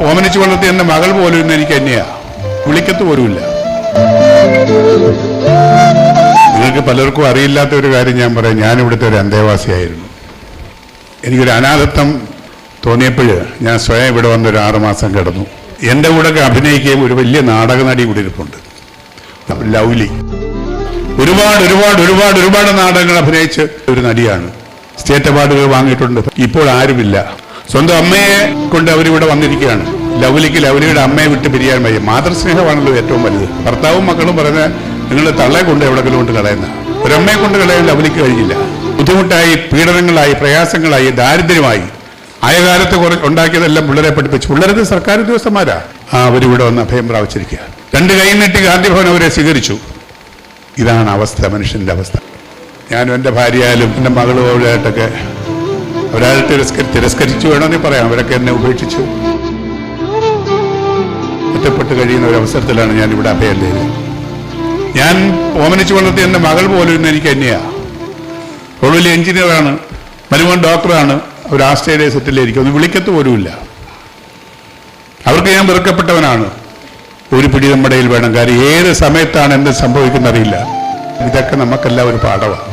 ഓമനിച്ചു വളർത്തിയ എൻ്റെ മകൾ പോലും ഇന്ന് എനിക്ക് തന്നെയാ, വിളിക്കത്ത് പോലുമില്ല. നിങ്ങൾക്ക് പലർക്കും അറിയില്ലാത്ത ഒരു കാര്യം ഞാൻ പറയാം. ഞാനിവിടുത്തെ ഒരു അന്തേവാസിയായിരുന്നു. എനിക്കൊരു അനാഥത്വം തോന്നിയപ്പോൾ ഞാൻ സ്വയം ഇവിടെ വന്നൊരു 6 മാസം കിടന്നു. എൻ്റെ കൂടെ അഭിനയിക്കുകയും ഒരു വലിയ നാടക നടി കൂടി ഇരിപ്പുണ്ട്, ലൗലി. ഒരുപാട് ഒരുപാട് ഒരുപാട് ഒരുപാട് നാടകങ്ങൾ അഭിനയിച്ച ഒരു നടിയാണ്. സ്റ്റേറ്റ് അവാർഡുകൾ വാങ്ങിയിട്ടുണ്ട്. ഇപ്പോൾ ആരുമില്ല. സ്വന്തം അമ്മയെ കൊണ്ട് അവരിവിടെ വന്നിരിക്കുകയാണ്. ലൗലിയുടെ അമ്മയെ വിട്ട് പിരിയാൻ വയ്യ. മാതൃസ്നേഹമാണല്ലോ ഏറ്റവും വലുത്. ഭർത്താവും മക്കളും പറഞ്ഞ നിങ്ങൾ തള്ളയെ കൊണ്ട് എവിടെങ്കിലും കൊണ്ട് കളയുന്ന, ഒരമ്മയെ കൊണ്ട് കളയാൻ ലൗലിക്ക് കഴിയില്ല. ബുദ്ധിമുട്ടായി, പീഡനങ്ങളായി, പ്രയാസങ്ങളായി, ദാരിദ്ര്യമായി ആയ കാലത്ത് ഉണ്ടാക്കിയതെല്ലാം പിള്ളേരെ പഠിപ്പിച്ചു. പിള്ളേരത് സർക്കാർ ഉദ്യോഗസ്ഥന്മാരാ. അവരിവിടെ വന്ന് അഭയം പ്രാപിച്ചിരിക്കുക. 2 കൈ നീട്ടി ഗാന്ധിഭവൻ അവരെ സ്വീകരിച്ചു. ഇതാണ് അവസ്ഥ, മനുഷ്യന്റെ അവസ്ഥ. ഞാനും എൻ്റെ ഭാര്യയായാലും എൻ്റെ മകളും അവരായിട്ടൊക്കെ ഒരാൾ തിരസ്കരിച്ചു വേണമെങ്കിൽ പറയാം. അവരൊക്കെ എന്നെ ഉപേക്ഷിച്ചു. ഒറ്റപ്പെട്ട് കഴിയുന്ന ഒരു അവസരത്തിലാണ് ഞാൻ ഇവിടെ അഭയം തരുന്നത്. ഞാൻ ഓമനിച്ചു വളർത്തിയ എൻ്റെ മകൾ പോലും ഇന്ന് എനിക്ക് തന്നെയാ. അവൾ വലിയ എഞ്ചിനീയറാണ്, മരുമോൻ ഡോക്ടറാണ്. അവർ ആസ്ട്രേലിയ സെറ്റിലായിരിക്കും. ഒന്ന് വിളിക്കത്ത് പോലുമില്ല. അവർക്ക് ഞാൻ വെറുക്കപ്പെട്ടവനാണ്. ഒരു പിടി നമ്മുടെ കയ്യിൽ വേണം. കാര്യം ഏത് സമയത്താണ് എന്ത് സംഭവിക്കുന്നറിയില്ല. ഇതൊക്കെ നമുക്കെല്ലാം ഒരു പാഠമാണ്.